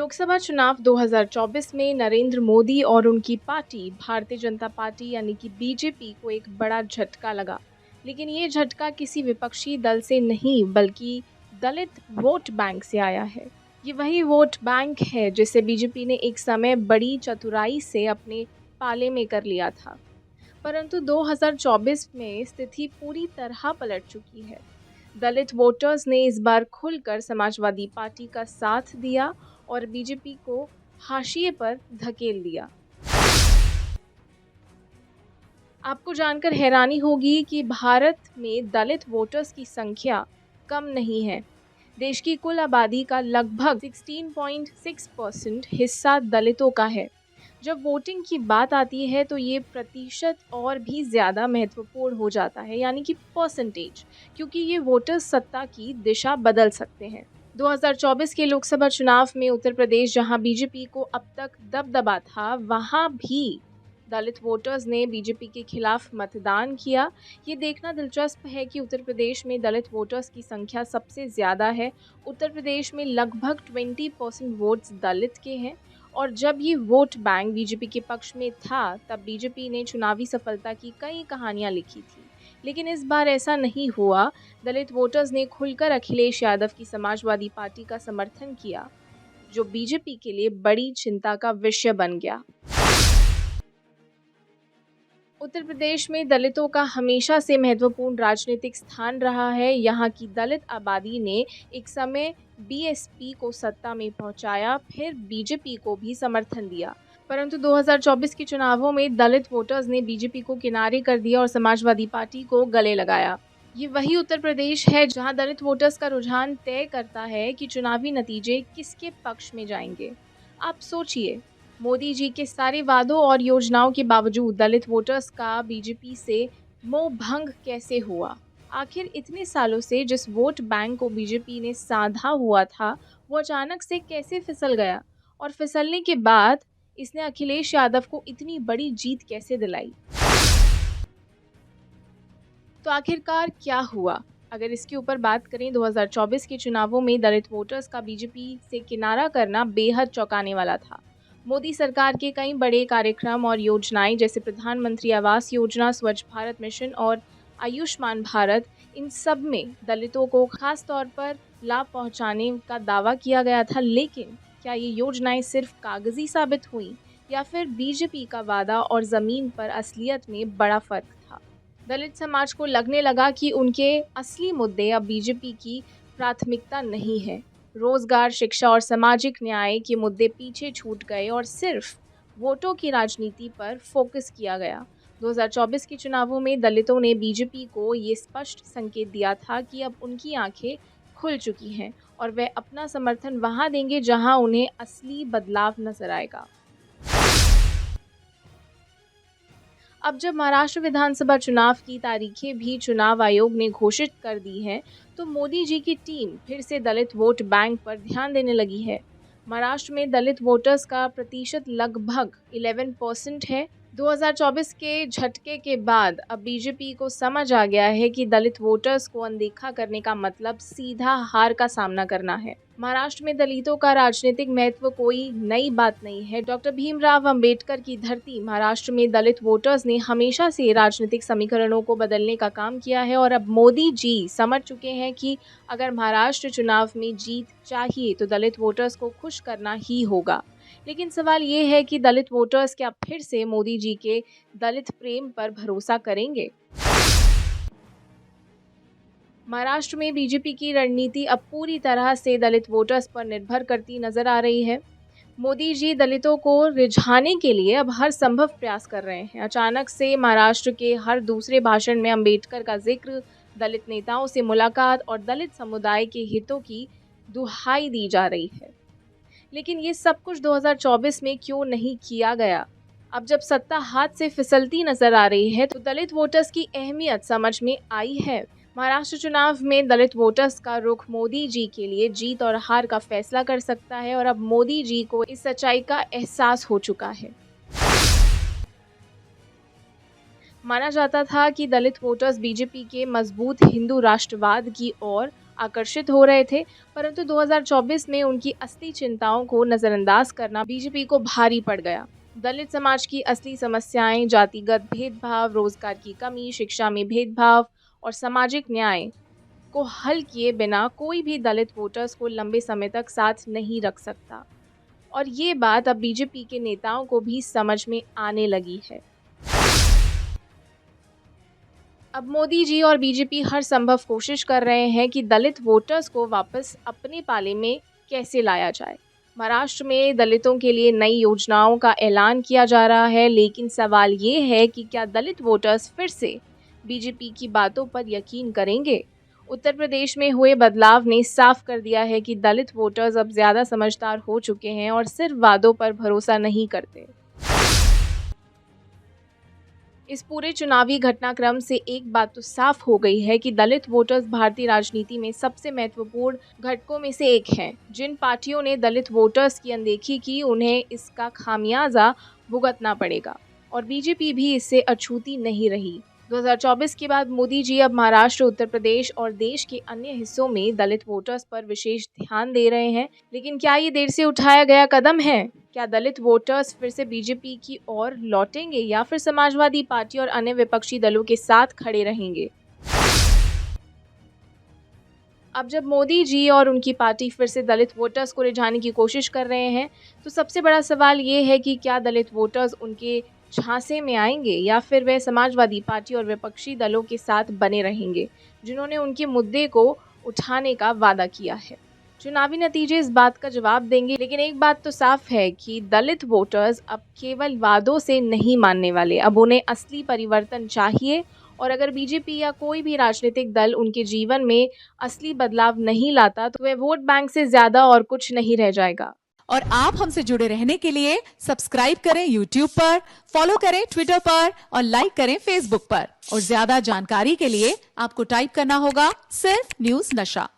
लोकसभा चुनाव 2024 में नरेंद्र मोदी और उनकी पार्टी भारतीय जनता पार्टी यानी कि बीजेपी को एक बड़ा झटका लगा। लेकिन ये झटका किसी विपक्षी दल से नहीं बल्कि दलित वोट बैंक से आया है। ये वही वोट बैंक है जिसे बीजेपी ने एक समय बड़ी चतुराई से अपने पाले में कर लिया था। परंतु 2024 में स्थिति पूरी तरह पलट चुकी है। दलित वोटर्स ने इस बार खुलकर समाजवादी पार्टी का साथ दिया और बीजेपी को हाशिए पर धकेल दिया। आपको जानकर हैरानी होगी कि भारत में दलित वोटर्स की संख्या कम नहीं है। देश की कुल आबादी का लगभग 16.6% हिस्सा दलितों का है। जब वोटिंग की बात आती है तो ये प्रतिशत और भी ज़्यादा महत्वपूर्ण हो जाता है, यानी कि परसेंटेज, क्योंकि ये वोटर्स सत्ता की दिशा बदल सकते हैं। 2024 के लोकसभा चुनाव में उत्तर प्रदेश, जहां बीजेपी को अब तक दबदबा था, वहां भी दलित वोटर्स ने बीजेपी के खिलाफ मतदान किया। ये देखना दिलचस्प है कि उत्तर प्रदेश में दलित वोटर्स की संख्या सबसे ज़्यादा है। उत्तर प्रदेश में लगभग 20% वोट्स दलित के हैं और जब ये वोट बैंक बीजेपी के पक्ष में था, तब बीजेपी ने चुनावी सफलता की कई कहानियां लिखी थी। लेकिन इस बार ऐसा नहीं हुआ। दलित वोटर्स ने खुलकर अखिलेश यादव की समाजवादी पार्टी का समर्थन किया, जो बीजेपी के लिए बड़ी चिंता का विषय बन गया। उत्तर प्रदेश में दलितों का हमेशा से महत्वपूर्ण राजनीतिक स्थान रहा है। यहाँ की दलित आबादी ने एक समय बीएसपी को सत्ता में पहुंचाया, फिर बीजेपी को भी समर्थन दिया। परंतु 2024 के चुनावों में दलित वोटर्स ने बीजेपी को किनारे कर दिया और समाजवादी पार्टी को गले लगाया। ये वही उत्तर प्रदेश है जहां दलित वोटर्स का रुझान तय करता है कि चुनावी नतीजे किसके पक्ष में जाएंगे। आप सोचिए, मोदी जी के सारे वादों और योजनाओं के बावजूद दलित वोटर्स का बीजेपी से मोह भंग कैसे हुआ? आखिर इतने सालों से जिस वोट बैंक को बीजेपी ने साधा हुआ था, वो अचानक से कैसे फिसल गया? और फिसलने के बाद इसने अखिलेश यादव को इतनी बड़ी जीत कैसे दिलाई? तो आखिरकार क्या हुआ? अगर इसके ऊपर बात करें, 2024 के चुनावों में दलित वोटर्स का बीजेपी से किनारा करना बेहद चौंकाने वाला था। मोदी सरकार के कई बड़े कार्यक्रम और योजनाएं जैसे प्रधानमंत्री आवास योजना, स्वच्छ भारत मिशन और आयुष्मान भारत, इन सब में दलितों को खास तौर पर लाभ पहुंचाने का दावा किया गया था। लेकिन क्या ये योजनाएं सिर्फ कागजी साबित हुई या फिर बीजेपी का वादा और ज़मीन पर असलियत में बड़ा फर्क था? दलित समाज को लगने लगा कि उनके असली मुद्दे अब बीजेपी की प्राथमिकता नहीं है। रोजगार, शिक्षा और सामाजिक न्याय के मुद्दे पीछे छूट गए और सिर्फ वोटों की राजनीति पर फोकस किया गया। 2024 के चुनावों में दलितों ने बीजेपी को ये स्पष्ट संकेत दिया था कि अब उनकी आंखें खुल चुकी हैं और वे अपना समर्थन वहां देंगे जहां उन्हें असली बदलाव नजर आएगा। अब जब महाराष्ट्र विधानसभा चुनाव की तारीखें भी चुनाव आयोग ने घोषित कर दी हैं, तो मोदी जी की टीम फिर से दलित वोट बैंक पर ध्यान देने लगी है। महाराष्ट्र में दलित वोटर्स का प्रतिशत लगभग 11% है। 2024 के झटके के बाद अब बीजेपी को समझ आ गया है कि दलित वोटर्स को अनदेखा करने का मतलब सीधा हार का सामना करना है। महाराष्ट्र में दलितों का राजनीतिक महत्व कोई नई बात नहीं है। डॉक्टर भीमराव अंबेडकर की धरती महाराष्ट्र में दलित वोटर्स ने हमेशा से राजनीतिक समीकरणों को बदलने का काम किया है और अब मोदी जी समझ चुके हैं कि अगर महाराष्ट्र चुनाव में जीत चाहिए तो दलित वोटर्स को खुश करना ही होगा। लेकिन सवाल ये है कि दलित वोटर्स क्या फिर से मोदी जी के दलित प्रेम पर भरोसा करेंगे? महाराष्ट्र में बीजेपी की रणनीति अब पूरी तरह से दलित वोटर्स पर निर्भर करती नजर आ रही है। मोदी जी दलितों को रिझाने के लिए अब हर संभव प्रयास कर रहे हैं। अचानक से महाराष्ट्र के हर दूसरे भाषण में अंबेडकर का जिक्र, दलित नेताओं से मुलाकात और दलित समुदाय के हितों की दुहाई दी जा रही है। लेकिन ये सब कुछ 2024 में क्यों नहीं किया गया? अब जब सत्ता हाथ से फिसलती नजर आ रही है तो दलित वोटर्स की अहमियत समझ में आई है। महाराष्ट्र चुनाव में दलित वोटर्स का रुख मोदी जी के लिए जीत और हार का फैसला कर सकता है और अब मोदी जी को इस सच्चाई का एहसास हो चुका है। माना जाता था कि दलित वोटर्स बीजेपी के मजबूत हिंदू राष्ट्रवाद की ओर आकर्षित हो रहे थे, परंतु 2024 में उनकी असली चिंताओं को नज़रअंदाज करना बीजेपी को भारी पड़ गया। दलित समाज की असली समस्याएं जातिगत भेदभाव, रोजगार की कमी, शिक्षा में भेदभाव और सामाजिक न्याय को हल किए बिना कोई भी दलित वोटर्स को लंबे समय तक साथ नहीं रख सकता। और ये बात अब बीजेपी के नेताओं को भी समझ में आने लगी है। अब मोदी जी और बीजेपी हर संभव कोशिश कर रहे हैं कि दलित वोटर्स को वापस अपने पाले में कैसे लाया जाए। महाराष्ट्र में दलितों के लिए नई योजनाओं का ऐलान किया जा रहा है, लेकिन सवाल ये है कि क्या दलित वोटर्स फिर से बीजेपी की बातों पर यकीन करेंगे? उत्तर प्रदेश में हुए बदलाव ने साफ कर दिया है कि दलित वोटर्स अब ज़्यादा समझदार हो चुके हैं और सिर्फ वादों पर भरोसा नहीं करते। इस पूरे चुनावी घटनाक्रम से एक बात तो साफ हो गई है कि दलित वोटर्स भारतीय राजनीति में सबसे महत्वपूर्ण घटकों में से एक हैं। जिन पार्टियों ने दलित वोटर्स की अनदेखी की, उन्हें इसका खामियाजा भुगतना पड़ेगा और बीजेपी भी इससे अछूती नहीं रही। 2024 के बाद मोदी जी अब महाराष्ट्र, उत्तर प्रदेश और देश के अन्य हिस्सों में दलित वोटर्स पर विशेष ध्यान दे रहे हैं। लेकिन क्या ये देर से उठाया गया कदम है? क्या दलित वोटर्स फिर से बीजेपी की ओर लौटेंगे या फिर समाजवादी पार्टी और अन्य विपक्षी दलों के साथ खड़े रहेंगे? अब जब मोदी जी और उनकी पार्टी फिर से दलित वोटर्स को रिझाने की कोशिश कर रहे हैं, तो सबसे बड़ा सवाल ये है कि क्या दलित वोटर्स उनके झांसे में आएंगे या फिर वे समाजवादी पार्टी और विपक्षी दलों के साथ बने रहेंगे, जिन्होंने उनके मुद्दे को उठाने का वादा किया है। चुनावी नतीजे इस बात का जवाब देंगे, लेकिन एक बात तो साफ है कि दलित वोटर्स अब केवल वादों से नहीं मानने वाले। अब उन्हें असली परिवर्तन चाहिए और अगर बीजेपी या कोई भी राजनीतिक दल उनके जीवन में असली बदलाव नहीं लाता, तो वह वोट बैंक से ज्यादा और कुछ नहीं रह जाएगा। और आप हमसे जुड़े रहने के लिए सब्सक्राइब करें YouTube पर, फॉलो करें Twitter पर और लाइक करें Facebook पर। और ज्यादा जानकारी के लिए आपको टाइप करना होगा सिर्फ न्यूज़ नशा।